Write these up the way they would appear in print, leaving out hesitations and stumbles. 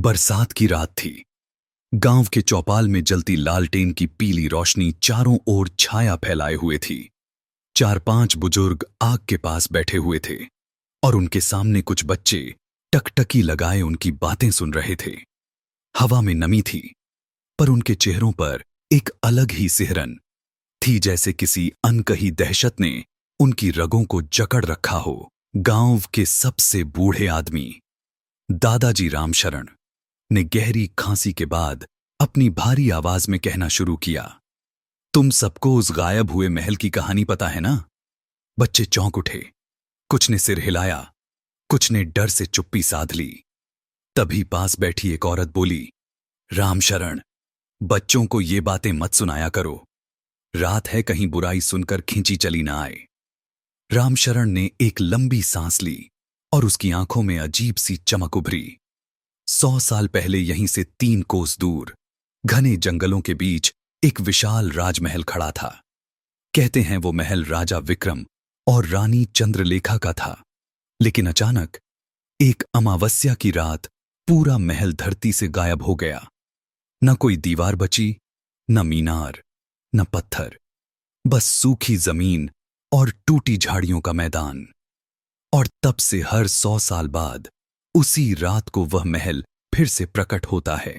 बरसात की रात थी। गांव के चौपाल में जलती लालटेन की पीली रोशनी चारों ओर छाया फैलाए हुए थी। चार पांच बुजुर्ग आग के पास बैठे हुए थे और उनके सामने कुछ बच्चे टकटकी लगाए उनकी बातें सुन रहे थे। हवा में नमी थी, पर उनके चेहरों पर एक अलग ही सिहरन थी, जैसे किसी अनकही दहशत ने उनकी रगों को जकड़ रखा हो। गांव के सबसे बूढ़े आदमी दादाजी रामशरण ने गहरी खांसी के बाद अपनी भारी आवाज में कहना शुरू किया, तुम सबको उस गायब हुए महल की कहानी पता है ना? बच्चे चौंक उठे। कुछ ने सिर हिलाया, कुछ ने डर से चुप्पी साध ली। तभी पास बैठी एक औरत बोली, रामशरण, बच्चों को ये बातें मत सुनाया करो। रात है, कहीं बुराई सुनकर खींची चली ना आए। रामशरण ने एक लंबी सांस ली और उसकी आंखों में अजीब सी चमक उभरी। 100 साल पहले यहीं से 3 कोस दूर घने जंगलों के बीच एक विशाल राजमहल खड़ा था। कहते हैं वो महल राजा विक्रम और रानी चंद्रलेखा का था। लेकिन अचानक एक अमावस्या की रात पूरा महल धरती से गायब हो गया। न कोई दीवार बची, न मीनार, न पत्थर, बस सूखी जमीन और टूटी झाड़ियों का मैदान। और तब से हर 100 साल बाद उसी रात को वह महल फिर से प्रकट होता है।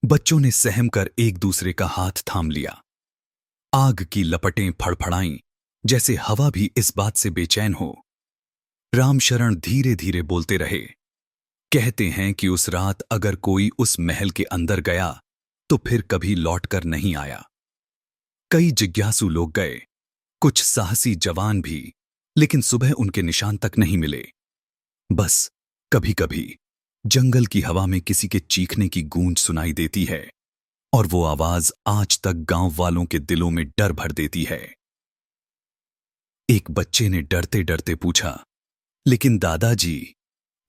बच्चों ने सहम कर एक दूसरे का हाथ थाम लिया। आग की लपटें फड़फड़ाईं, जैसे हवा भी इस बात से बेचैन हो। रामशरण धीरे धीरे बोलते रहे, कहते हैं कि उस रात अगर कोई उस महल के अंदर गया तो फिर कभी लौटकर नहीं आया। कई जिज्ञासु लोग गए, कुछ साहसी जवान भी, लेकिन सुबह उनके निशान तक नहीं मिले। बस कभी कभी जंगल की हवा में किसी के चीखने की गूंज सुनाई देती है, और वो आवाज आज तक गांव वालों के दिलों में डर भर देती है। एक बच्चे ने डरते डरते पूछा, लेकिन दादाजी,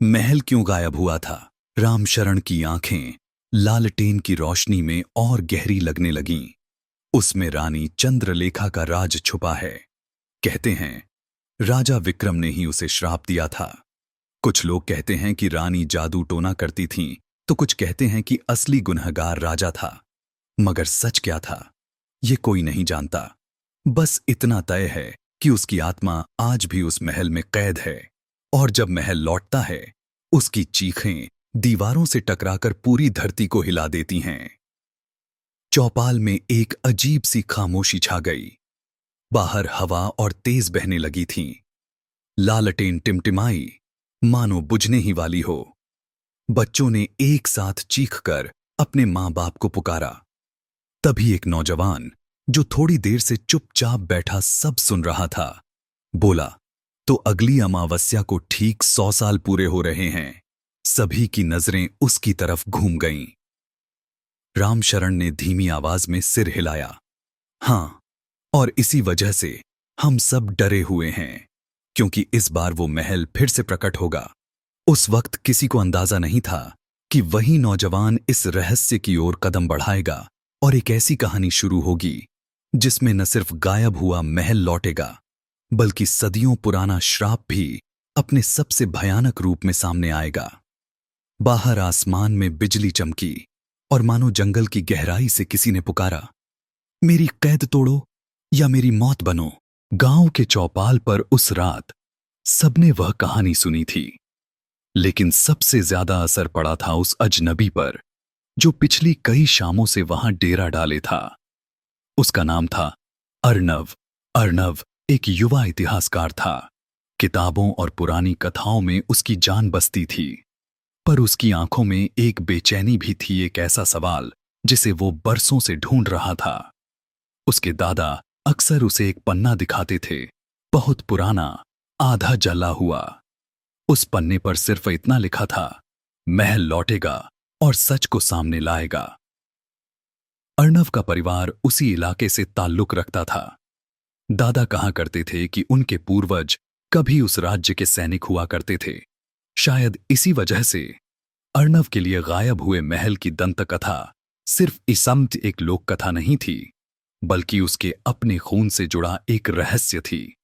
महल क्यों गायब हुआ था? रामशरण की आंखें लालटेन की रोशनी में और गहरी लगने लगीं। उसमें रानी चंद्रलेखा का राज छुपा है। कहते हैं राजा विक्रम ने ही उसे श्राप दिया था। कुछ लोग कहते हैं कि रानी जादू टोना करती थीं, तो कुछ कहते हैं कि असली गुनहगार राजा था। मगर सच क्या था, ये कोई नहीं जानता। बस इतना तय है कि उसकी आत्मा आज भी उस महल में कैद है, और जब महल लौटता है, उसकी चीखें दीवारों से टकराकर पूरी धरती को हिला देती हैं। चौपाल में एक अजीब सी खामोशी छा गई। बाहर हवा और तेज बहने लगी थी। लालटेन टिमटिमाई, मानो बुझने ही वाली हो। बच्चों ने एक साथ चीखकर अपने मां बाप को पुकारा। तभी एक नौजवान, जो थोड़ी देर से चुपचाप बैठा सब सुन रहा था, बोला, तो अगली अमावस्या को ठीक 100 साल पूरे हो रहे हैं। सभी की नजरें उसकी तरफ घूम गईं। रामशरण ने धीमी आवाज में सिर हिलाया, हां, और इसी वजह से हम सब डरे हुए हैं, क्योंकि इस बार वो महल फिर से प्रकट होगा। उस वक्त किसी को अंदाजा नहीं था कि वही नौजवान इस रहस्य की ओर कदम बढ़ाएगा और एक ऐसी कहानी शुरू होगी जिसमें न सिर्फ गायब हुआ महल लौटेगा, बल्कि सदियों पुराना श्राप भी अपने सबसे भयानक रूप में सामने आएगा। बाहर आसमान में बिजली चमकी और मानो जंगल की गहराई से किसी ने पुकारा, मेरी कैद तोड़ो या मेरी मौत बनो। गांव के चौपाल पर उस रात सबने वह कहानी सुनी थी, लेकिन सबसे ज्यादा असर पड़ा था उस अजनबी पर, जो पिछली कई शामों से वहां डेरा डाले था। उसका नाम था अर्णव। अर्णव एक युवा इतिहासकार था। किताबों और पुरानी कथाओं में उसकी जान बसती थी, पर उसकी आंखों में एक बेचैनी भी थी, एक ऐसा सवाल जिसे वो बरसों से ढूंढ रहा था। उसके दादा अक्सर उसे एक पन्ना दिखाते थे, बहुत पुराना, आधा जला हुआ। उस पन्ने पर सिर्फ इतना लिखा था, महल लौटेगा और सच को सामने लाएगा। अर्णव का परिवार उसी इलाके से ताल्लुक रखता था। दादा कहा करते थे कि उनके पूर्वज कभी उस राज्य के सैनिक हुआ करते थे। शायद इसी वजह से अर्णव के लिए गायब हुए महल की दंतकथा सिर्फ इसम्त एक लोक कथा नहीं थी, बल्कि उसके अपने खून से जुड़ा एक रहस्य थी।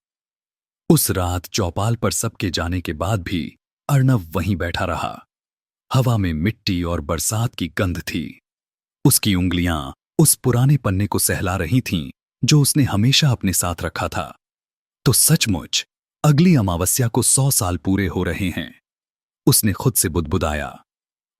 उस रात चौपाल पर सबके जाने के बाद भी अर्णव वहीं बैठा रहा। हवा में मिट्टी और बरसात की गंध थी। उसकी उंगलियां उस पुराने पन्ने को सहला रही थीं जो उसने हमेशा अपने साथ रखा था। तो सचमुच अगली अमावस्या को 100 साल पूरे हो रहे हैं, उसने खुद से बुदबुदाया।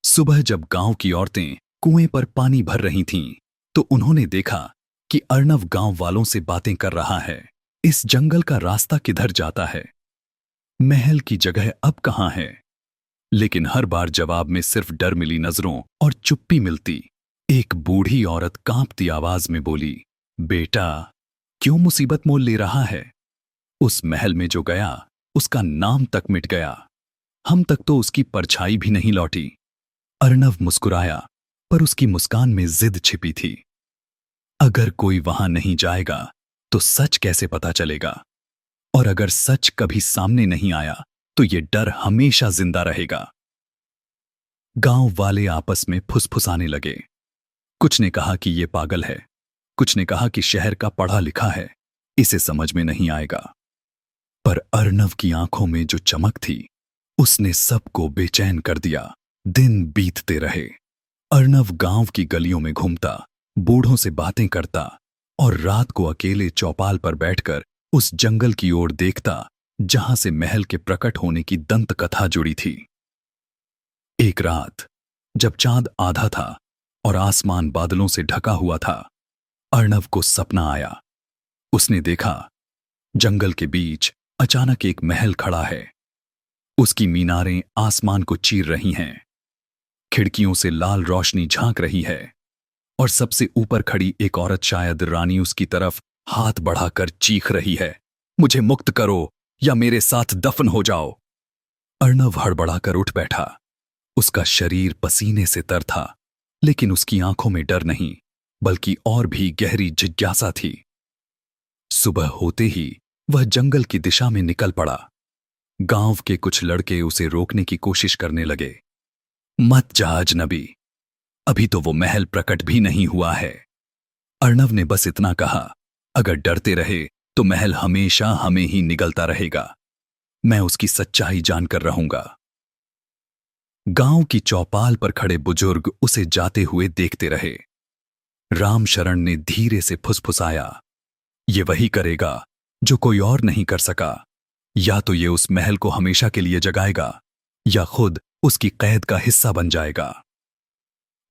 सुबह जब गांव की औरतें कुएं पर पानी भर रही थीं, तो उन्होंने देखा कि अर्णव गांव वालों से बातें कर रहा है। इस जंगल का रास्ता किधर जाता है? महल की जगह अब कहां है? लेकिन हर बार जवाब में सिर्फ डर मिली नजरों और चुप्पी मिलती। एक बूढ़ी औरत कांपती आवाज में बोली, बेटा, क्यों मुसीबत मोल ले रहा है? उस महल में जो गया उसका नाम तक मिट गया, हम तक तो उसकी परछाई भी नहीं लौटी। अर्णव मुस्कुराया, पर उसकी मुस्कान में जिद छिपी थी। अगर कोई वहां नहीं जाएगा तो सच कैसे पता चलेगा? और अगर सच कभी सामने नहीं आया तो ये डर हमेशा जिंदा रहेगा। गांव वाले आपस में फुसफुसाने लगे। कुछ ने कहा कि ये पागल है, कुछ ने कहा कि शहर का पढ़ा लिखा है, इसे समझ में नहीं आएगा। पर अर्णव की आंखों में जो चमक थी उसने सबको बेचैन कर दिया। दिन बीतते रहे। अर्णव गांव की गलियों में घूमता, बूढ़ों से बातें करता और रात को अकेले चौपाल पर बैठकर उस जंगल की ओर देखता जहां से महल के प्रकट होने की दंत कथा जुड़ी थी। एक रात जब चांद आधा था और आसमान बादलों से ढका हुआ था, अर्णव को सपना आया। उसने देखा जंगल के बीच अचानक एक महल खड़ा है। उसकी मीनारें आसमान को चीर रही हैं, खिड़कियों से लाल रोशनी झांक रही है और सबसे ऊपर खड़ी एक औरत, शायद रानी, उसकी तरफ हाथ बढ़ाकर चीख रही है, मुझे मुक्त करो या मेरे साथ दफन हो जाओ। अर्णव हड़बड़ाकर उठ बैठा। उसका शरीर पसीने से तर था, लेकिन उसकी आंखों में डर नहीं बल्कि और भी गहरी जिज्ञासा थी। सुबह होते ही वह जंगल की दिशा में निकल पड़ा। गांव के कुछ लड़के उसे रोकने की कोशिश करने लगे। मत जा अजनबी, अभी तो वो महल प्रकट भी नहीं हुआ है। अर्णव ने बस इतना कहा, अगर डरते रहे तो महल हमेशा हमें ही निगलता रहेगा। मैं उसकी सच्चाई जानकर रहूंगा। गांव की चौपाल पर खड़े बुजुर्ग उसे जाते हुए देखते रहे। रामशरण ने धीरे से फुसफुसाया, ये वही करेगा जो कोई और नहीं कर सका। या तो ये उस महल को हमेशा के लिए जगाएगा या खुद उसकी कैद का हिस्सा बन जाएगा।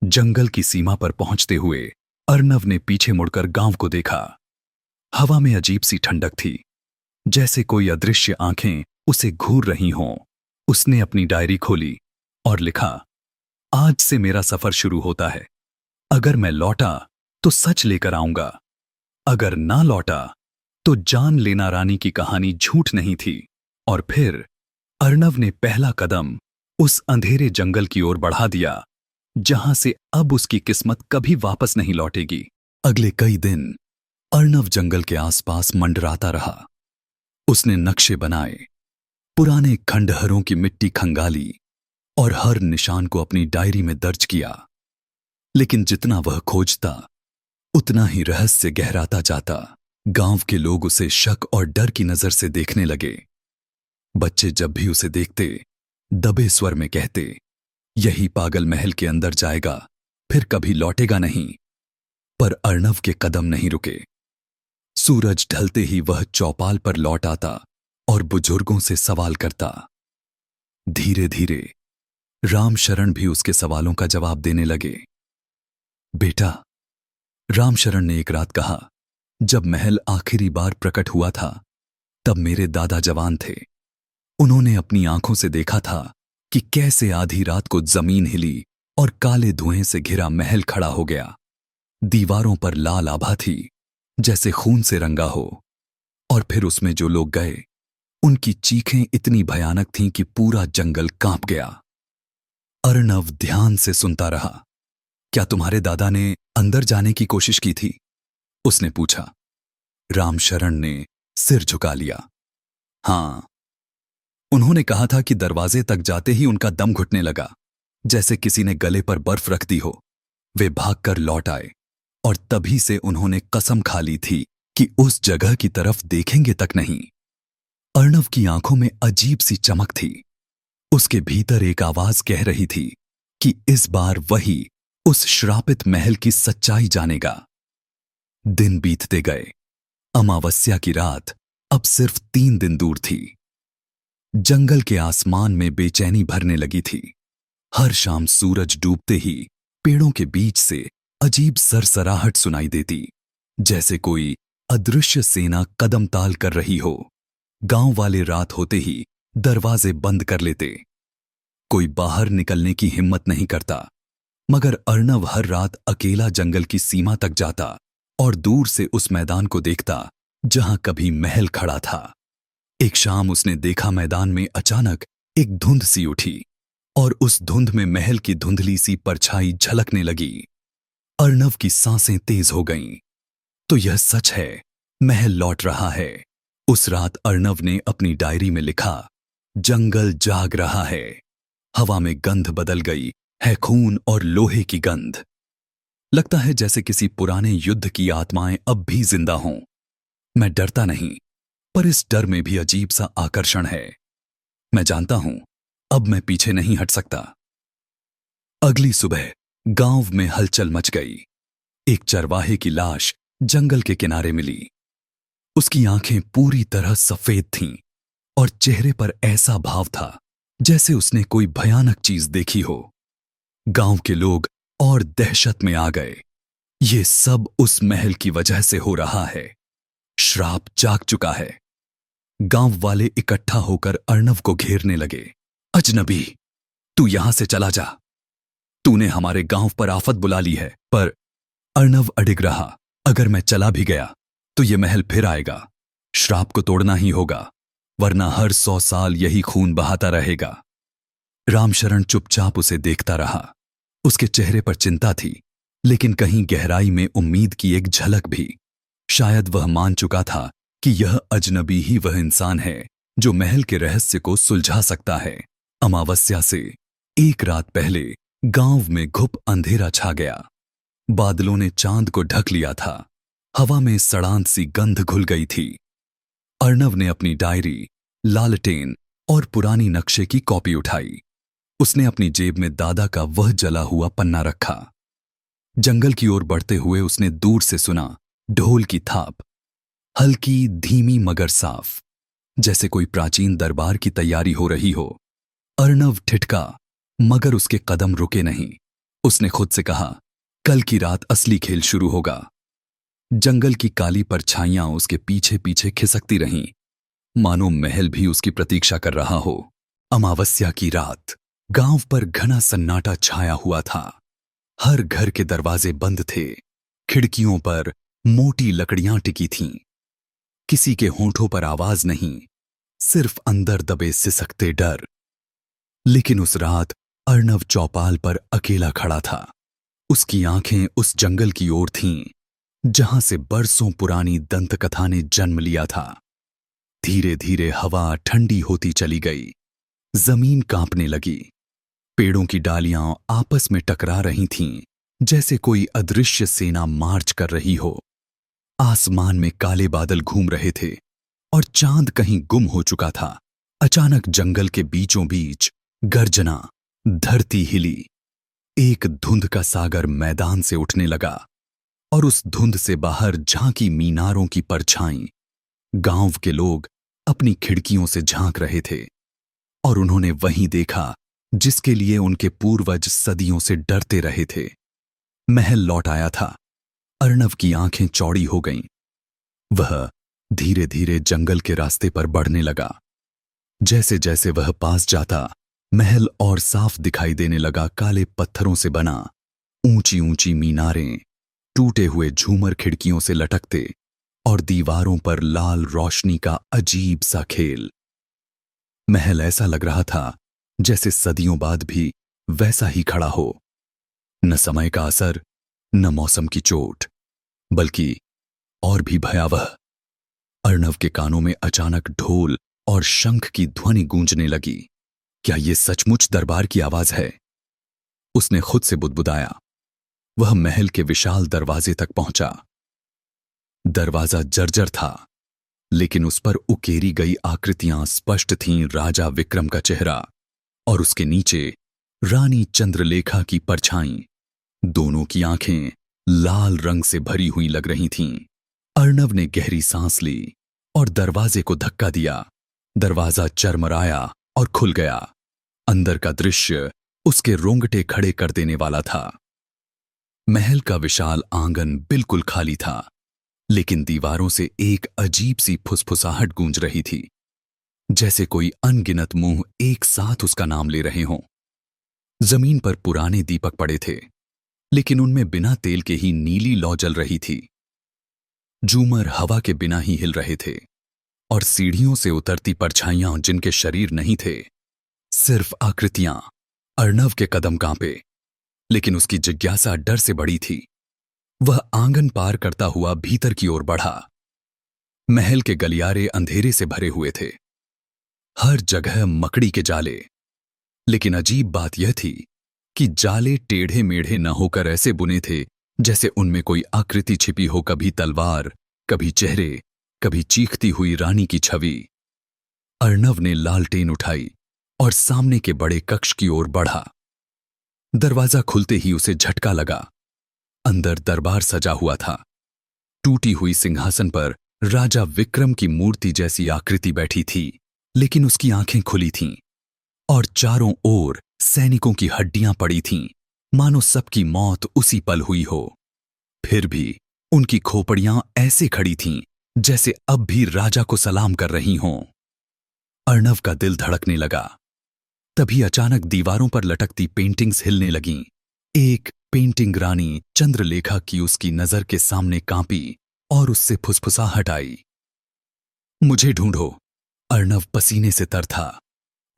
जंगल की सीमा पर पहुंचते हुए अर्णव ने पीछे मुड़कर गांव को देखा। हवा में अजीब सी ठंडक थी, जैसे कोई अदृश्य आंखें उसे घूर रही हों। उसने अपनी डायरी खोली और लिखा, आज से मेरा सफर शुरू होता है। अगर मैं लौटा तो सच लेकर आऊंगा, अगर ना लौटा तो जान लेना रानी की कहानी झूठ नहीं थी। और फिर अर्णव ने पहला कदम उस अंधेरे जंगल की ओर बढ़ा दिया जहां से अब उसकी किस्मत कभी वापस नहीं लौटेगी। अगले कई दिन अर्णव जंगल के आसपास मंडराता रहा। उसने नक्शे बनाए, पुराने खंडहरों की मिट्टी खंगाली और हर निशान को अपनी डायरी में दर्ज किया। लेकिन जितना वह खोजता उतना ही रहस्य गहराता जाता। गांव के लोग उसे शक और डर की नजर से देखने लगे। बच्चे जब भी उसे देखते दबे स्वर में कहते, यही पागल महल के अंदर जाएगा, फिर कभी लौटेगा नहीं। पर अर्णव के कदम नहीं रुके। सूरज ढलते ही वह चौपाल पर लौट आता और बुजुर्गों से सवाल करता। धीरे धीरे रामशरण भी उसके सवालों का जवाब देने लगे। बेटा, रामशरण ने एक रात कहा, जब महल आखिरी बार प्रकट हुआ था तब मेरे दादा जवान थे। उन्होंने अपनी आंखों से देखा था कि कैसे आधी रात को जमीन हिली और काले धुएं से घिरा महल खड़ा हो गया। दीवारों पर लाल आभा थी, जैसे खून से रंगा हो। और फिर उसमें जो लोग गए उनकी चीखें इतनी भयानक थीं कि पूरा जंगल कांप गया। अर्णव ध्यान से सुनता रहा। क्या तुम्हारे दादा ने अंदर जाने की कोशिश की थी? उसने पूछा। रामशरण ने सिर झुका लिया। हां, उन्होंने कहा था कि दरवाजे तक जाते ही उनका दम घुटने लगा, जैसे किसी ने गले पर बर्फ रख दी हो। वे भागकर लौट आए और तभी से उन्होंने कसम खा ली थी कि उस जगह की तरफ देखेंगे तक नहीं। अर्णव की आंखों में अजीब सी चमक थी। उसके भीतर एक आवाज कह रही थी, कि इस बार वही उस श्रापित महल की सच्चाई जानेगा। दिन बीतते गए। अमावस्या की रात अब सिर्फ 3 दिन दूर थी। जंगल के आसमान में बेचैनी भरने लगी थी। हर शाम सूरज डूबते ही पेड़ों के बीच से अजीब सरसराहट सुनाई देती, जैसे कोई अदृश्य सेना कदम ताल कर रही हो। गांव वाले रात होते ही दरवाजे बंद कर लेते। कोई बाहर निकलने की हिम्मत नहीं करता, मगर अर्णव हर रात अकेला जंगल की सीमा तक जाता और दूर से उस मैदान को देखता जहां कभी महल खड़ा था। एक शाम उसने देखा मैदान में अचानक एक धुंध सी उठी और उस धुंध में महल की धुंधली सी परछाई झलकने लगी। अर्णव की सांसें तेज हो गईं। तो यह सच है, महल लौट रहा है। उस रात अर्णव ने अपनी डायरी में लिखा, जंगल जाग रहा है। हवा में गंध बदल गई है, खून और लोहे की गंध। लगता है जैसे किसी पुराने युद्ध की आत्माएं अब भी जिंदा हों। मैं डरता नहीं, पर इस डर में भी अजीब सा आकर्षण है। मैं जानता हूं अब मैं पीछे नहीं हट सकता। अगली सुबह गांव में हलचल मच गई। एक चरवाहे की लाश जंगल के किनारे मिली। उसकी आंखें पूरी तरह सफेद थीं और चेहरे पर ऐसा भाव था जैसे उसने कोई भयानक चीज देखी हो। गांव के लोग और दहशत में आ गए। ये सब उस महल की वजह से हो रहा है। श्राप जाग चुका है। गांव वाले इकट्ठा होकर अर्णव को घेरने लगे। अजनबी, तू यहां से चला जा। तूने हमारे गांव पर आफत बुला ली है। पर अर्णव अडिग रहा, अगर मैं चला भी गया तो ये महल फिर आएगा। श्राप को तोड़ना ही होगा, वरना हर 100 साल यही खून बहाता रहेगा। रामशरण चुपचाप उसे देखता रहा। उसके चेहरे पर चिंता थी, लेकिन कहीं गहराई में उम्मीद की एक झलक भी। शायद वह मान चुका था कि यह अजनबी ही वह इंसान है जो महल के रहस्य को सुलझा सकता है। अमावस्या से एक रात पहले गांव में घुप अंधेरा छा गया। बादलों ने चांद को ढक लिया था। हवा में सड़ांत सी गंध घुल गई थी। अर्णव ने अपनी डायरी, लालटेन और पुरानी नक्शे की कॉपी उठाई। उसने अपनी जेब में दादा का वह जला हुआ पन्ना रखा। जंगल की ओर बढ़ते हुए उसने दूर से सुना ढोल की थाप, हल्की, धीमी मगर साफ, जैसे कोई प्राचीन दरबार की तैयारी हो रही हो। अर्णव ठिठका, मगर उसके कदम रुके नहीं। उसने खुद से कहा, कल की रात असली खेल शुरू होगा। जंगल की काली परछाइयां उसके पीछे पीछे खिसकती रहीं, मानो महल भी उसकी प्रतीक्षा कर रहा हो। अमावस्या की रात गांव पर घना सन्नाटा छाया हुआ था। हर घर के दरवाजे बंद थे। खिड़कियों पर मोटी लकड़ियां टिकी थीं। किसी के होंठों पर आवाज नहीं, सिर्फ अंदर दबे सिसकते डर। लेकिन उस रात अर्णव चौपाल पर अकेला खड़ा था। उसकी आंखें उस जंगल की ओर थीं जहां से बरसों पुरानी दंतकथा ने जन्म लिया था। धीरे धीरे हवा ठंडी होती चली गई। जमीन कांपने लगी। पेड़ों की डालियां आपस में टकरा रही थीं, जैसे कोई अदृश्य सेना मार्च कर रही हो। आसमान में काले बादल घूम रहे थे और चांद कहीं गुम हो चुका था। अचानक जंगल के बीचों बीच गर्जना, धरती हिली। एक धुंध का सागर मैदान से उठने लगा और उस धुंध से बाहर झांकी मीनारों की परछाई। गांव के लोग अपनी खिड़कियों से झांक रहे थे और उन्होंने वहीं देखा जिसके लिए उनके पूर्वज सदियों से डरते रहे थे। महल लौट आया था। अर्णव की आंखें चौड़ी हो गईं। वह धीरे धीरे जंगल के रास्ते पर बढ़ने लगा। जैसे जैसे वह पास जाता, महल और साफ दिखाई देने लगा। काले पत्थरों से बना, ऊंची ऊंची मीनारें, टूटे हुए झूमर खिड़कियों से लटकते और दीवारों पर लाल रोशनी का अजीब सा खेल। महल ऐसा लग रहा था जैसे सदियों बाद भी वैसा ही खड़ा हो। न समय का असर, न मौसम की चोट, बल्कि और भी भयावह। अर्णव के कानों में अचानक ढोल और शंख की ध्वनि गूंजने लगी। क्या ये सचमुच दरबार की आवाज है? उसने खुद से बुदबुदाया। वह महल के विशाल दरवाजे तक पहुंचा। दरवाजा जर्जर था, लेकिन उस पर उकेरी गई आकृतियां स्पष्ट थीं। राजा विक्रम का चेहरा और उसके नीचे रानी चंद्रलेखा की परछाई, दोनों की आंखें लाल रंग से भरी हुई लग रही थीं। अर्णव ने गहरी सांस ली और दरवाजे को धक्का दिया। दरवाजा चरमराया और खुल गया। अंदर का दृश्य उसके रोंगटे खड़े कर देने वाला था। महल का विशाल आंगन बिल्कुल खाली था, लेकिन दीवारों से एक अजीब सी फुसफुसाहट गूंज रही थी, जैसे कोई अनगिनत मुंह एक साथ उसका नाम ले रहे हों। जमीन पर पुराने दीपक पड़े थे, लेकिन उनमें बिना तेल के ही नीली लौ जल रही थी। झूमर हवा के बिना ही हिल रहे थे और सीढ़ियों से उतरती परछाइयां जिनके शरीर नहीं थे, सिर्फ आकृतियां। अर्णव के कदम कांपे, लेकिन उसकी जिज्ञासा डर से बड़ी थी। वह आंगन पार करता हुआ भीतर की ओर बढ़ा। महल के गलियारे अंधेरे से भरे हुए थे, हर जगह मकड़ी के जाले। लेकिन अजीब बात यह थी कि जाले टेढ़े मेढ़े न होकर ऐसे बुने थे जैसे उनमें कोई आकृति छिपी हो, कभी तलवार, कभी चेहरे, कभी चीखती हुई रानी की छवि। अर्णव ने लालटेन उठाई और सामने के बड़े कक्ष की ओर बढ़ा। दरवाजा खुलते ही उसे झटका लगा। अंदर दरबार सजा हुआ था। टूटी हुई सिंहासन पर राजा विक्रम की मूर्ति जैसी आकृति बैठी थी, लेकिन उसकी आंखें खुली थीं और चारों ओर सैनिकों की हड्डियां पड़ी थीं, मानो सबकी मौत उसी पल हुई हो। फिर भी उनकी खोपड़ियां ऐसे खड़ी थीं जैसे अब भी राजा को सलाम कर रही हों। अर्णव का दिल धड़कने लगा। तभी अचानक दीवारों पर लटकती पेंटिंग्स हिलने लगीं। एक पेंटिंग रानी चंद्रलेखा की उसकी नजर के सामने कांपी और उससे फुसफुसाहट आई। मुझे ढूंढो। अर्णव पसीने से तर था।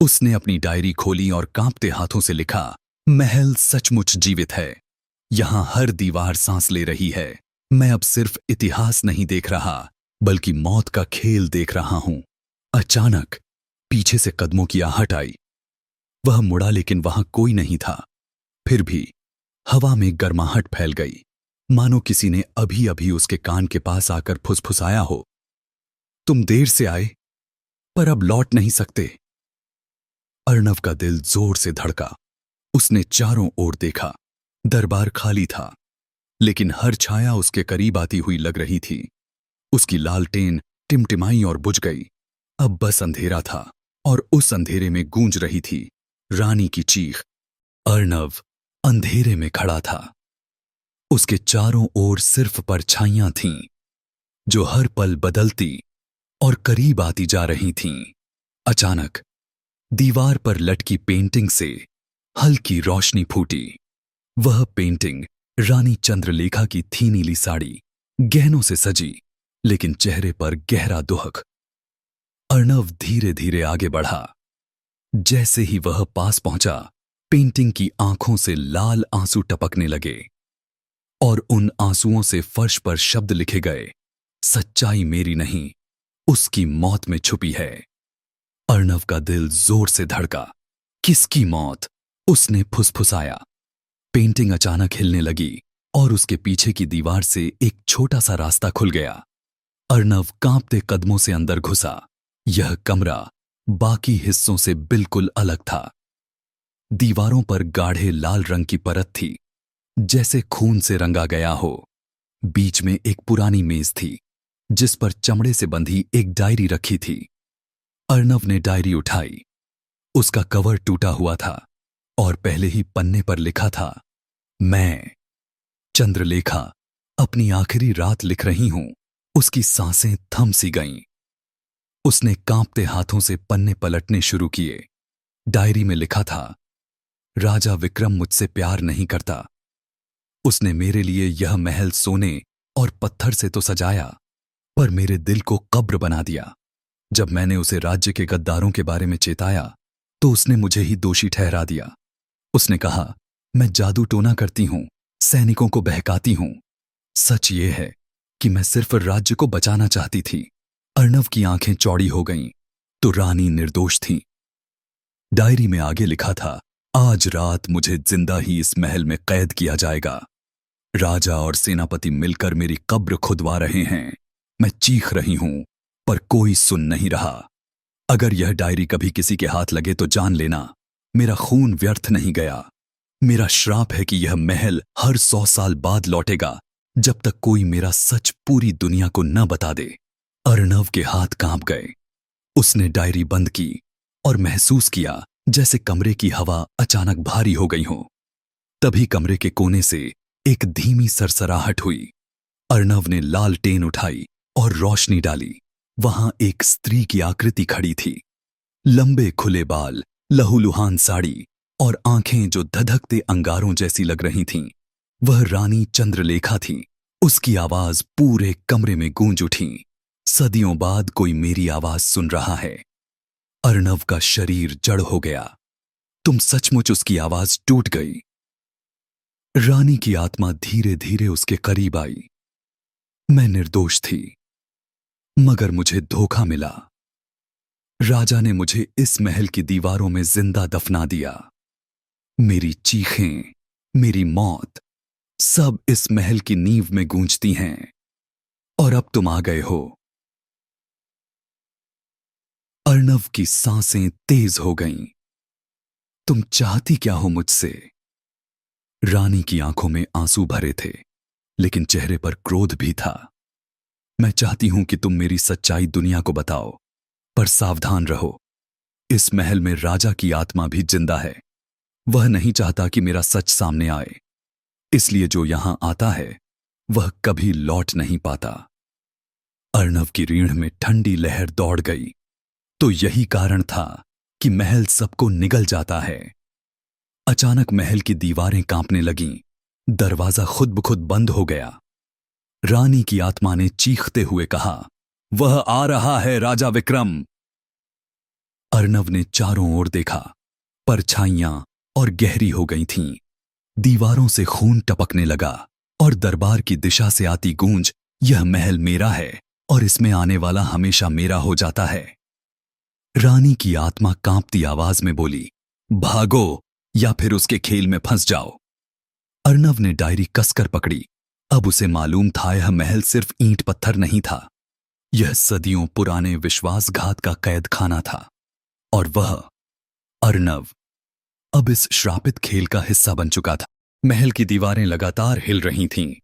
उसने अपनी डायरी खोली और कांपते हाथों से लिखा, महल सचमुच जीवित है। यहां हर दीवार सांस ले रही है। मैं अब सिर्फ इतिहास नहीं देख रहा, बल्कि मौत का खेल देख रहा हूं। अचानक पीछे से कदमों की आहट आई। वह मुड़ा, लेकिन वहां कोई नहीं था। फिर भी हवा में गर्माहट फैल गई, मानो किसी ने अभी अभी उसके कान के पास आकर फुसफुसाया हो, तुम देर से आए, पर अब लौट नहीं सकते। अर्णव का दिल जोर से धड़का। उसने चारों ओर देखा। दरबार खाली था, लेकिन हर छाया उसके करीब आती हुई लग रही थी। उसकी लालटेन टिमटिमाई और बुझ गई। अब बस अंधेरा था, और उस अंधेरे में गूंज रही थी रानी की चीख। अर्णव अंधेरे में खड़ा था। उसके चारों ओर सिर्फ परछाइयां थीं, जो हर पल बदलती और करीब आती जा रही थीं। अचानक दीवार पर लटकी पेंटिंग से हल्की रोशनी फूटी। वह पेंटिंग रानी चंद्रलेखा की थी। नीली साड़ी, गहनों से सजी, लेकिन चेहरे पर गहरा दुख। अर्णव धीरे धीरे आगे बढ़ा। जैसे ही वह पास पहुंचा, पेंटिंग की आंखों से लाल आंसू टपकने लगे और उन आंसुओं से फर्श पर शब्द लिखे गए, सच्चाई मेरी नहीं, उसकी मौत में छुपी है। अर्णव का दिल जोर से धड़का। किसकी मौत? उसने फुसफुसाया। पेंटिंग अचानक हिलने लगी और उसके पीछे की दीवार से एक छोटा सा रास्ता खुल गया। अर्णव कांपते कदमों से अंदर घुसा। यह कमरा बाकी हिस्सों से बिल्कुल अलग था। दीवारों पर गाढ़े लाल रंग की परत थी, जैसे खून से रंगा गया हो। बीच में एक पुरानी मेज थी, जिस पर चमड़े से बंधी एक डायरी रखी थी। अर्णव ने डायरी उठाई। उसका कवर टूटा हुआ था और पहले ही पन्ने पर लिखा था, मैं चंद्रलेखा अपनी आखिरी रात लिख रही हूं। उसकी सांसें थम सी गईं। उसने कांपते हाथों से पन्ने पलटने शुरू किए। डायरी में लिखा था, राजा विक्रम मुझसे प्यार नहीं करता। उसने मेरे लिए यह महल सोने और पत्थर से तो सजाया, पर मेरे दिल को कब्र बना दिया। जब मैंने उसे राज्य के गद्दारों के बारे में चेताया, तो उसने मुझे ही दोषी ठहरा दिया। उसने कहा, मैं जादू टोना करती हूं, सैनिकों को बहकाती हूं। सच ये है कि मैं सिर्फ राज्य को बचाना चाहती थी। अर्णव की आंखें चौड़ी हो गईं, तो रानी निर्दोष थी। डायरी में आगे लिखा था, आज रात मुझे जिंदा ही इस महल में कैद किया जाएगा। राजा और सेनापति मिलकर मेरी कब्र खुदवा रहे हैं। मैं चीख रही हूं, पर कोई सुन नहीं रहा। अगर यह डायरी कभी किसी के हाथ लगे तो जान लेना, मेरा खून व्यर्थ नहीं गया। मेरा श्राप है कि यह महल हर 100 साल बाद लौटेगा, जब तक कोई मेरा सच पूरी दुनिया को न बता दे। अर्णव के हाथ कांप गए। उसने डायरी बंद की और महसूस किया जैसे कमरे की हवा अचानक भारी हो गई हो। तभी कमरे के कोने से एक धीमी सरसराहट हुई। अर्णव ने लालटेन उठाई और रोशनी डाली। वहां एक स्त्री की आकृति खड़ी थी। लंबे खुले बाल, लहूलुहान साड़ी और आंखें जो धधकते अंगारों जैसी लग रही थीं। वह रानी चंद्रलेखा थी। उसकी आवाज पूरे कमरे में गूंज उठी। सदियों बाद कोई मेरी आवाज सुन रहा है। अर्णव का शरीर जड़ हो गया। तुम सचमुच उसकी आवाज टूट गई। रानी की आत्मा धीरे धीरे उसके करीब आई। मैं निर्दोष थी, मगर मुझे धोखा मिला। राजा ने मुझे इस महल की दीवारों में जिंदा दफना दिया। मेरी चीखें, मेरी मौत, सब इस महल की नींव में गूंजती हैं। और अब तुम आ गए हो। अर्णव की सांसें तेज हो गईं। तुम चाहती क्या हो मुझसे? रानी की आंखों में आंसू भरे थे, लेकिन चेहरे पर क्रोध भी था। मैं चाहती हूं कि तुम मेरी सच्चाई दुनिया को बताओ, पर सावधान रहो। इस महल में राजा की आत्मा भी जिंदा है। वह नहीं चाहता कि मेरा सच सामने आए, इसलिए जो यहां आता है वह कभी लौट नहीं पाता। अर्णव की रीढ़ में ठंडी लहर दौड़ गई। तो यही कारण था कि महल सबको निगल जाता है। अचानक महल की दीवारें कांपने लगीं। दरवाजा खुद ब खुद बंद हो गया। रानी की आत्मा ने चीखते हुए कहा, वह आ रहा है राजा विक्रम। अर्णव ने चारों ओर देखा। परछाइयां और गहरी हो गई थीं। दीवारों से खून टपकने लगा और दरबार की दिशा से आती गूंज, यह महल मेरा है और इसमें आने वाला हमेशा मेरा हो जाता है। रानी की आत्मा कांपती आवाज में बोली, भागो या फिर उसके खेल में फंस जाओ। अर्णव ने डायरी कसकर पकड़ी। अब उसे मालूम था यह महल सिर्फ ईंट पत्थर नहीं था। यह सदियों पुराने विश्वासघात का कैद खाना था। और वह अर्णव अब इस श्रापित खेल का हिस्सा बन चुका था। महल की दीवारें लगातार हिल रही थीं।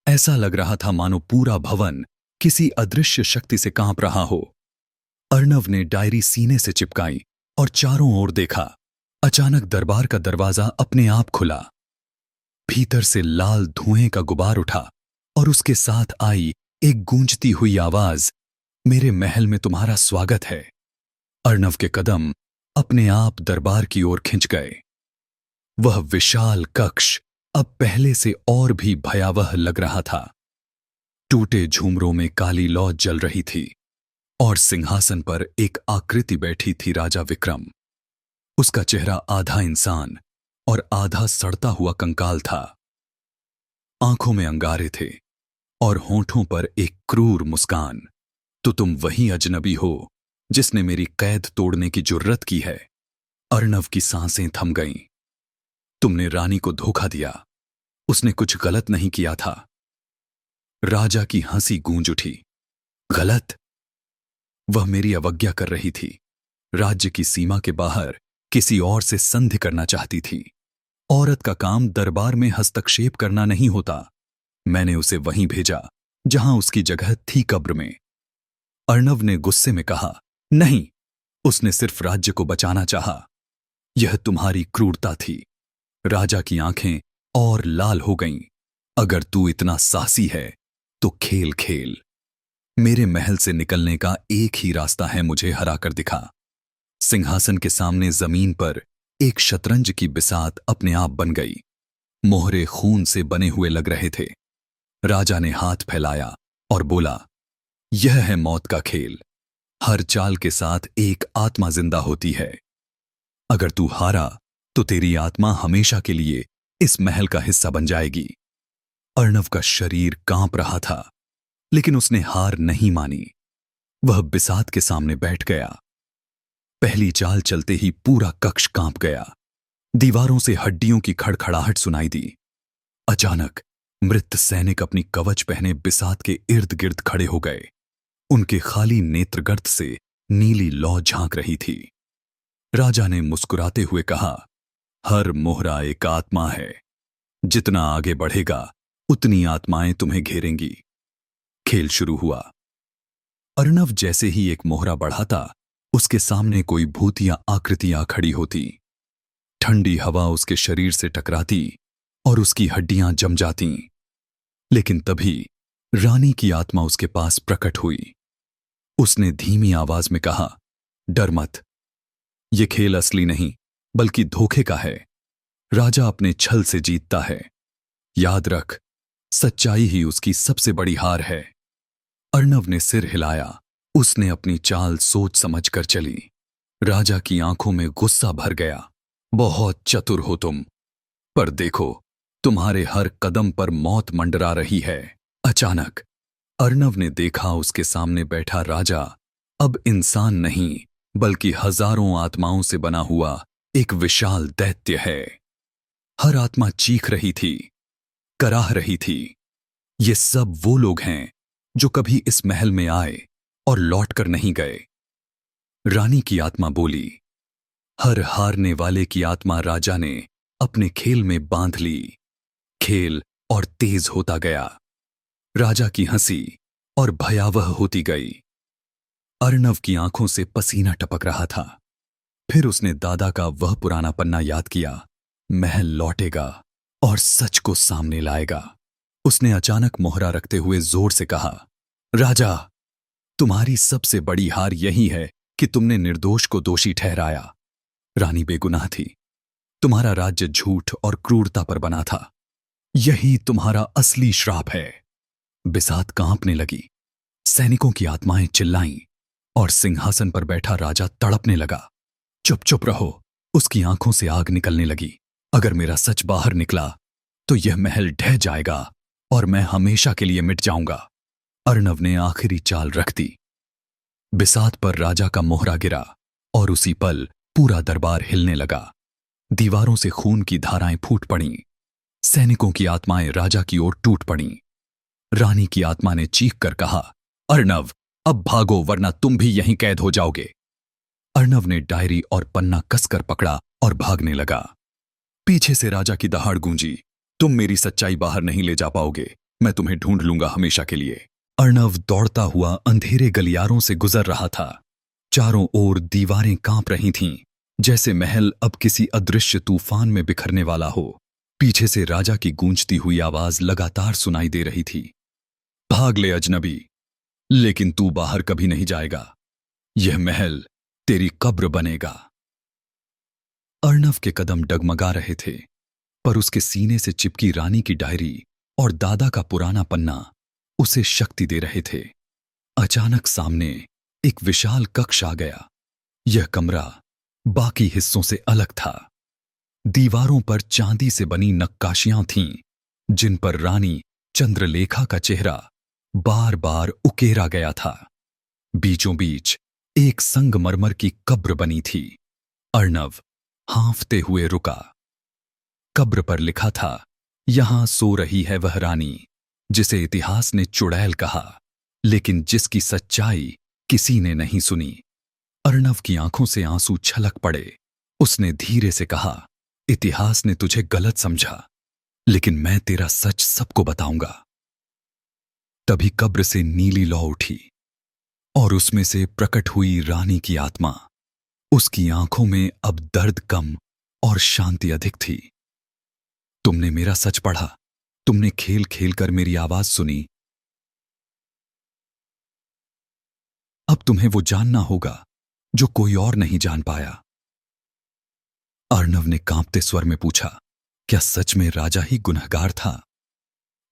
ऐसा लग रहा था मानो पूरा भवन किसी अदृश्य शक्ति से कांप रहा हो। अर्णव ने डायरी सीने से चिपकाई और चारों ओर देखा। अचानक दरबार का दरवाजा अपने आप खुला। भीतर से लाल धुएं का गुबार उठा और उसके साथ आई एक गूंजती हुई आवाज, मेरे महल में तुम्हारा स्वागत है। अर्णव के कदम अपने आप दरबार की ओर खिंच गए। वह विशाल कक्ष अब पहले से और भी भयावह लग रहा था। टूटे झूमरों में काली लौ जल रही थी और सिंहासन पर एक आकृति बैठी थी, राजा विक्रम। उसका चेहरा आधा इंसान और आधा सड़ता हुआ कंकाल था। आंखों में अंगारे थे और होंठों पर एक क्रूर मुस्कान। तो तुम वही अजनबी हो जिसने मेरी कैद तोड़ने की जुर्रत की है। अर्णव की सांसें थम गईं। तुमने रानी को धोखा दिया। उसने कुछ गलत नहीं किया था। राजा की हंसी गूंज उठी। गलत? वह मेरी अवज्ञा कर रही थी। राज्य की सीमा के बाहर किसी और से संधि करना चाहती थी। औरत का काम दरबार में हस्तक्षेप करना नहीं होता। मैंने उसे वहीं भेजा जहां उसकी जगह थी, कब्र में। अर्णव ने गुस्से में कहा, नहीं, उसने सिर्फ राज्य को बचाना चाहा। यह तुम्हारी क्रूरता थी। राजा की आंखें और लाल हो गईं। अगर तू इतना साहसी है तो खेल खेल। मेरे महल से निकलने का एक ही रास्ता है, मुझे हराकर दिखा। सिंहासन के सामने जमीन पर एक शतरंज की बिसात अपने आप बन गई। मोहरे खून से बने हुए लग रहे थे। राजा ने हाथ फैलाया और बोला, यह है मौत का खेल। हर चाल के साथ एक आत्मा जिंदा होती है। अगर तू हारा तो तेरी आत्मा हमेशा के लिए इस महल का हिस्सा बन जाएगी। अर्णव का शरीर कांप रहा था, लेकिन उसने हार नहीं मानी। वह बिसात के सामने बैठ गया। पहली चाल चलते ही पूरा कक्ष कांप गया। दीवारों से हड्डियों की खड़खड़ाहट सुनाई दी। अचानक मृत सैनिक अपनी कवच पहने बिसात के इर्द गिर्द खड़े हो गए। उनके खाली नेत्रगर्त से नीली लौ झांक रही थी। राजा ने मुस्कुराते हुए कहा, हर मोहरा एक आत्मा है। जितना आगे बढ़ेगा उतनी आत्माएं तुम्हें घेरेंगी। खेल शुरू हुआ। अर्णव जैसे ही एक मोहरा बढ़ाता, उसके सामने कोई भूत या आकृतियां खड़ी होती। ठंडी हवा उसके शरीर से टकराती और उसकी हड्डियां जम जातीं। लेकिन तभी रानी की आत्मा उसके पास प्रकट हुई। उसने धीमी आवाज में कहा, डर मत, यह खेल असली नहीं बल्कि धोखे का है। राजा अपने छल से जीतता है। याद रख, सच्चाई ही उसकी सबसे बड़ी हार है। अर्णव ने सिर हिलाया। उसने अपनी चाल सोच समझ कर चली। राजा की आंखों में गुस्सा भर गया। बहुत चतुर हो तुम, पर देखो, तुम्हारे हर कदम पर मौत मंडरा रही है। अचानक अर्णव ने देखा उसके सामने बैठा राजा अब इंसान नहीं बल्कि हजारों आत्माओं से बना हुआ एक विशाल दैत्य है। हर आत्मा चीख रही थी, कराह रही थी। ये सब वो लोग हैं जो कभी इस महल में आए और लौटकर नहीं गए। रानी की आत्मा बोली। हर हारने वाले की आत्मा राजा ने अपने खेल में बांध ली। खेल और तेज होता गया। राजा की हंसी और भयावह होती गई। अर्णव की आंखों से पसीना टपक रहा था। फिर उसने दादा का वह पुराना पन्ना याद किया। महल लौटेगा और सच को सामने लाएगा। उसने अचानक मोहरा रखते हुए जोर से कहा, राजा, तुम्हारी सबसे बड़ी हार यही है कि तुमने निर्दोष को दोषी ठहराया। रानी बेगुनाह थी। तुम्हारा राज्य झूठ और क्रूरता पर बना था। यही तुम्हारा असली श्राप है। बिसात कांपने लगी। सैनिकों की आत्माएं चिल्लाईं और सिंहासन पर बैठा राजा तड़पने लगा। चुप चुप रहो। उसकी आंखों से आग निकलने लगी। अगर मेरा सच बाहर निकला तो यह महल ढह जाएगा और मैं हमेशा के लिए मिट जाऊंगा। अर्णव ने आखिरी चाल रख दी। बिसात पर राजा का मोहरा गिरा और उसी पल पूरा दरबार हिलने लगा। दीवारों से खून की धाराएं फूट पड़ीं। सैनिकों की आत्माएं राजा की ओर टूट पड़ीं। रानी की आत्मा ने चीख कर कहा, अर्णव, अब भागो वरना तुम भी यहीं कैद हो जाओगे। अर्णव ने डायरी और पन्ना कसकर पकड़ा और भागने लगा। पीछे से राजा की दहाड़ गूंजी, तुम मेरी सच्चाई बाहर नहीं ले जा पाओगे। मैं तुम्हें ढूंढ लूंगा हमेशा के लिए। अर्णव दौड़ता हुआ अंधेरे गलियारों से गुजर रहा था। चारों ओर दीवारें कांप रही थीं, जैसे महल अब किसी अदृश्य तूफान में बिखरने वाला हो। पीछे से राजा की गूंजती हुई आवाज लगातार सुनाई दे रही थी, भाग ले अजनबी, लेकिन तू बाहर कभी नहीं जाएगा। यह महल तेरी कब्र बनेगा। अर्णव के कदम डगमगा रहे थे, पर उसके सीने से चिपकी रानी की डायरी और दादा का पुराना पन्ना उसे शक्ति दे रहे थे। अचानक सामने एक विशाल कक्ष आ गया। यह कमरा बाकी हिस्सों से अलग था। दीवारों पर चांदी से बनी नक्काशियां थीं, जिन पर रानी चंद्रलेखा का चेहरा बार बार उकेरा गया था। बीचों बीच एक संगमरमर की कब्र बनी थी। अर्णव हांफते हुए रुका। कब्र पर लिखा था, यहां सो रही है वह रानी जिसे इतिहास ने चुड़ैल कहा, लेकिन जिसकी सच्चाई किसी ने नहीं सुनी। अर्णव की आंखों से आंसू छलक पड़े। उसने धीरे से कहा, इतिहास ने तुझे गलत समझा, लेकिन मैं तेरा सच सबको बताऊंगा। तभी कब्र से नीली लौ उठी और उसमें से प्रकट हुई रानी की आत्मा। उसकी आंखों में अब दर्द कम और शांति अधिक थी। तुमने मेरा सच पढ़ा, तुमने खेल खेल कर मेरी आवाज सुनी। अब तुम्हें वो जानना होगा जो कोई और नहीं जान पाया। अर्णव ने कांपते स्वर में पूछा, क्या सच में राजा ही गुनहगार था?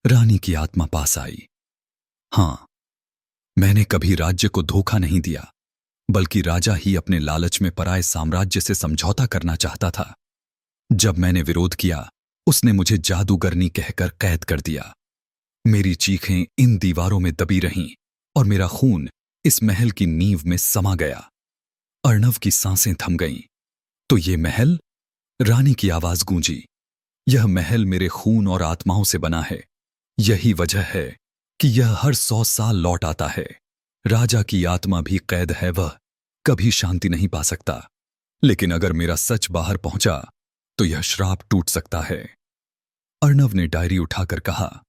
रानी की आत्मा पास आई। हां, मैंने कभी राज्य को धोखा नहीं दिया, बल्कि राजा ही अपने लालच में पराए साम्राज्य से समझौता करना चाहता था। जब मैंने विरोध किया, उसने मुझे जादूगरनी कहकर कैद कर दिया। मेरी चीखें इन दीवारों में दबी रहीं और मेरा खून इस महल की नींव में समा गया। अर्णव की सांसें थम गईं। तो ये महल? रानी की आवाज गूंजी। यह महल मेरे खून और आत्माओं से बना है। यही वजह है कि यह हर 100 साल लौट आता है। राजा की आत्मा भी कैद है, वह कभी शांति नहीं पा सकता। लेकिन अगर मेरा सच बाहर पहुंचा तो यह श्राप टूट सकता है। अर्णव ने डायरी उठाकर कहा,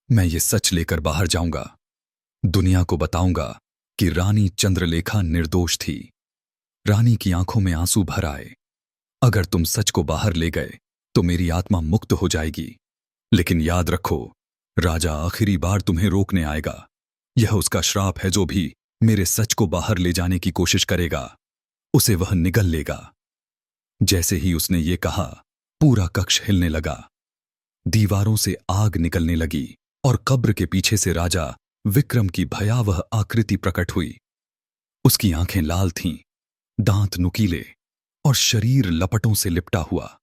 मैं ये सच लेकर बाहर जाऊंगा। दुनिया को बताऊंगा कि रानी चंद्रलेखा निर्दोष थी। रानी की आंखों में आंसू भर आए। अगर तुम सच को बाहर ले गए तो मेरी आत्मा मुक्त हो जाएगी, लेकिन याद रखो, राजा आखिरी बार तुम्हें रोकने आएगा। यह उसका श्राप है। जो भी मेरे सच को बाहर ले जाने की कोशिश करेगा उसे वह निगल लेगा। जैसे ही उसने ये कहा, पूरा कक्ष हिलने लगा। दीवारों से आग निकलने लगी और कब्र के पीछे से राजा विक्रम की भयावह आकृति प्रकट हुई। उसकी आंखें लाल थीं, दांत नुकीले और शरीर लपटों से लिपटा हुआ।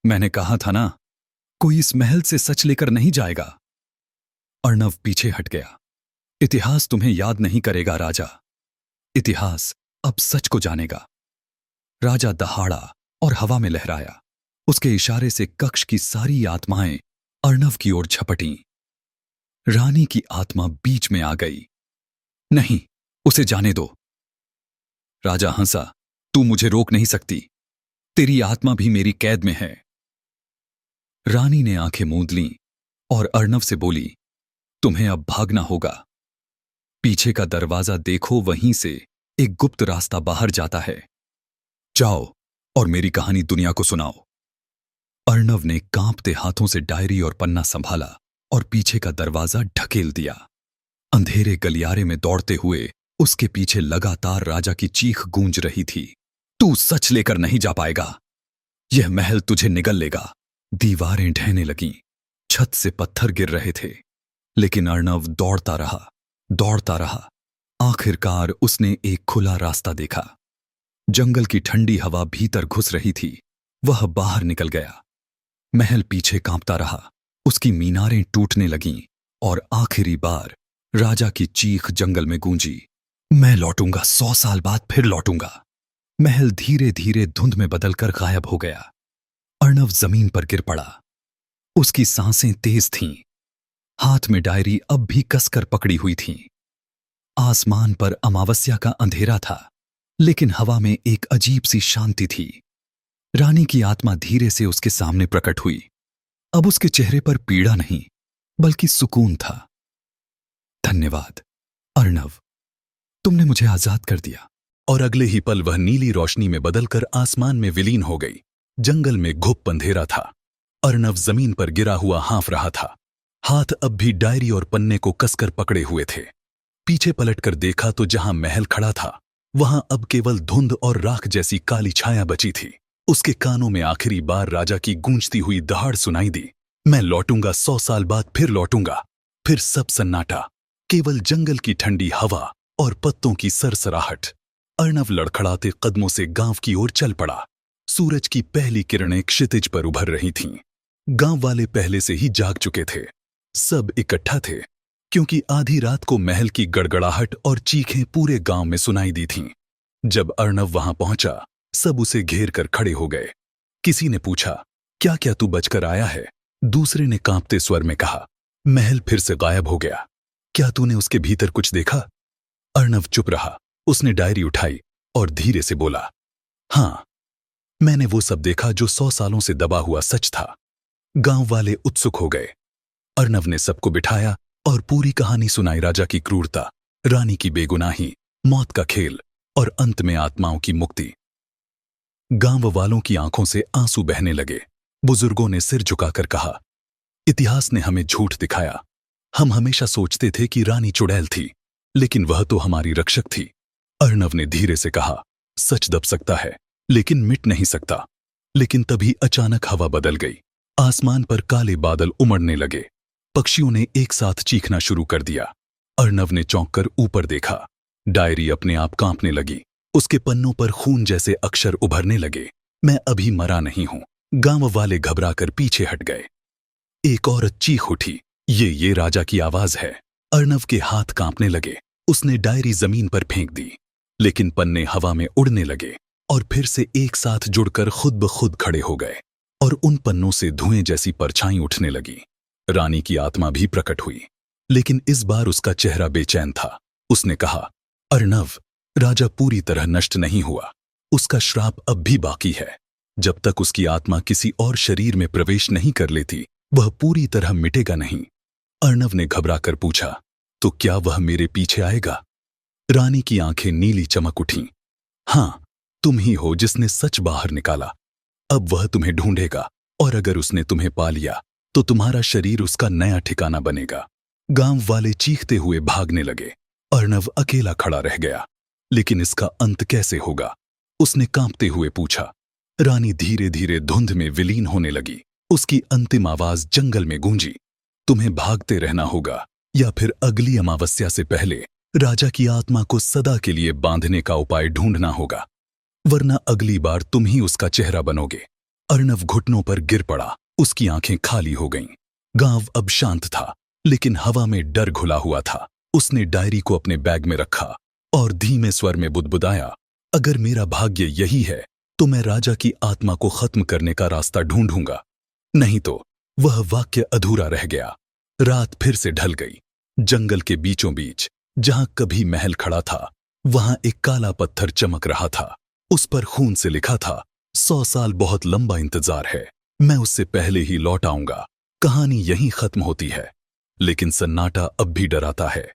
मैंने कहा था ना, कोई इस महल से सच लेकर नहीं जाएगा। अर्णव पीछे हट गया। इतिहास तुम्हें याद नहीं करेगा राजा, इतिहास अब सच को जानेगा। राजा दहाड़ा और हवा में लहराया। उसके इशारे से कक्ष की सारी आत्माएं अर्णव की ओर झपटीं। रानी की आत्मा बीच में आ गई। नहीं, उसे जाने दो। राजा हंसा, तू मुझे रोक नहीं सकती। तेरी आत्मा भी मेरी कैद में है। रानी ने आंखें मूंद लीं और अर्णव से बोली, तुम्हें अब भागना होगा। पीछे का दरवाजा देखो, वहीं से एक गुप्त रास्ता बाहर जाता है। जाओ और मेरी कहानी दुनिया को सुनाओ। अर्णव ने कांपते हाथों से डायरी और पन्ना संभाला और पीछे का दरवाजा ढकेल दिया। अंधेरे गलियारे में दौड़ते हुए उसके पीछे लगातार राजा की चीख गूंज रही थी, तू सच लेकर नहीं जा पाएगा। यह महल तुझे निगल लेगा। दीवारें ढहने लगीं, छत से पत्थर गिर रहे थे, लेकिन अर्णव दौड़ता रहा, दौड़ता रहा। आखिरकार उसने एक खुला रास्ता देखा। जंगल की ठंडी हवा भीतर घुस रही थी। वह बाहर निकल गया। महल पीछे कांपता रहा। उसकी मीनारें टूटने लगीं और आखिरी बार राजा की चीख जंगल में गूंजी, मैं लौटूंगा, 100 साल बाद फिर लौटूंगा। महल धीरे धीरे धुंध में बदलकर गायब हो गया। अर्णव जमीन पर गिर पड़ा। उसकी सांसें तेज थीं। हाथ में डायरी अब भी कसकर पकड़ी हुई थी। आसमान पर अमावस्या का अंधेरा था, लेकिन हवा में एक अजीब सी शांति थी। रानी की आत्मा धीरे से उसके सामने प्रकट हुई। अब उसके चेहरे पर पीड़ा नहीं, बल्कि सुकून था। धन्यवाद अर्णव, तुमने मुझे आजाद कर दिया। और अगले ही पल वह नीली रोशनी में बदलकर आसमान में विलीन हो गई। जंगल में घुप अंधेरा था। अर्णव जमीन पर गिरा हुआ हाँफ रहा था। हाथ अब भी डायरी और पन्ने को कसकर पकड़े हुए थे। पीछे पलटकर देखा तो जहां महल खड़ा था, वहां अब केवल धुंध और राख जैसी काली छाया बची थी। उसके कानों में आखिरी बार राजा की गूंजती हुई दहाड़ सुनाई दी, मैं लौटूंगा, 100 साल बाद फिर लौटूंगा। फिर सब सन्नाटा, केवल जंगल की ठंडी हवा और पत्तों की सरसराहट। अर्णव लड़खड़ाते कदमों से गांव की ओर चल पड़ा। सूरज की पहली किरणें क्षितिज पर उभर रही थीं। गांव वाले पहले से ही जाग चुके थे। सब इकट्ठा थे, क्योंकि आधी रात को महल की गड़गड़ाहट और चीखें पूरे गांव में सुनाई दी थीं। जब अर्णव वहां पहुंचा, सब उसे घेर कर खड़े हो गए। किसी ने पूछा, क्या क्या तू बचकर आया है? दूसरे ने कांपते स्वर में कहा, महल फिर से गायब हो गया। क्या तूने उसके भीतर कुछ देखा? अर्णव चुप रहा। उसने डायरी उठाई और धीरे से बोला, हां, मैंने वो सब देखा जो 100 सालों से दबा हुआ सच था। गांव वाले उत्सुक हो गए। अर्णव ने सबको बिठाया और पूरी कहानी सुनाई। राजा की क्रूरता, रानी की बेगुनाही, मौत का खेल और अंत में आत्माओं की मुक्ति। गांव वालों की आंखों से आंसू बहने लगे। बुजुर्गों ने सिर झुकाकर कहा, इतिहास ने हमें झूठ दिखाया। हम हमेशा सोचते थे कि रानी चुड़ैल थी, लेकिन वह तो हमारी रक्षक थी। अर्णव ने धीरे से कहा, सच दब सकता है, लेकिन मिट नहीं सकता। लेकिन तभी अचानक हवा बदल गई। आसमान पर काले बादल उमड़ने लगे। पक्षियों ने एक साथ चीखना शुरू कर दिया। अर्णव ने चौंक कर ऊपर देखा। डायरी अपने आप कांपने लगी। उसके पन्नों पर खून जैसे अक्षर उभरने लगे, मैं अभी मरा नहीं हूं। गांव वाले घबराकर पीछे हट गए। एक औरत चीख उठी, ये राजा की आवाज है। अर्णव के हाथ कांपने लगे। उसने डायरी जमीन पर फेंक दी, लेकिन पन्ने हवा में उड़ने लगे और फिर से एक साथ जुड़कर खुद ब खुद खड़े हो गए, और उन पन्नों से धुएं जैसी परछाई उठने लगी। रानी की आत्मा भी प्रकट हुई, लेकिन इस बार उसका चेहरा बेचैन था। उसने कहा, अर्णव, राजा पूरी तरह नष्ट नहीं हुआ। उसका श्राप अब भी बाकी है। जब तक उसकी आत्मा किसी और शरीर में प्रवेश नहीं कर लेती, वह पूरी तरह मिटेगा नहीं। अर्णव ने घबराकर पूछा, तो क्या वह मेरे पीछे आएगा? रानी की आंखें नीली चमक उठीं। हाँ, तुम ही हो जिसने सच बाहर निकाला। अब वह तुम्हें ढूंढेगा, और अगर उसने तुम्हें पा लिया तो तुम्हारा शरीर उसका नया ठिकाना बनेगा। गांव वाले चीखते हुए भागने लगे। अर्णव अकेला खड़ा रह गया। लेकिन इसका अंत कैसे होगा? उसने कांपते हुए पूछा। रानी धीरे धीरे धुंध में विलीन होने लगी। उसकी अंतिम आवाज जंगल में गूंजी। तुम्हें भागते रहना होगा, या फिर अगली अमावस्या से पहले राजा की आत्मा को सदा के लिए बांधने का उपाय ढूंढना होगा, वरना अगली बार तुम ही उसका चेहरा बनोगे। अर्णव घुटनों पर गिर पड़ा। उसकी आंखें खाली हो गईं। गांव अब शांत था, लेकिन हवा में डर घुला हुआ था। उसने डायरी को अपने बैग में रखा और धीमे स्वर में बुदबुदाया, अगर मेरा भाग्य यही है तो मैं राजा की आत्मा को खत्म करने का रास्ता ढूंढूंगा, नहीं तो। वह वाक्य अधूरा रह गया। रात फिर से ढल गई। जंगल के बीचों बीच जहां कभी महल खड़ा था, वहां एक काला पत्थर चमक रहा था। उस पर खून से लिखा था, 100 साल बहुत लंबा इंतजार है, मैं उससे पहले ही लौट आऊंगा। कहानी यहीं खत्म होती है, लेकिन सन्नाटा अब भी डराता है।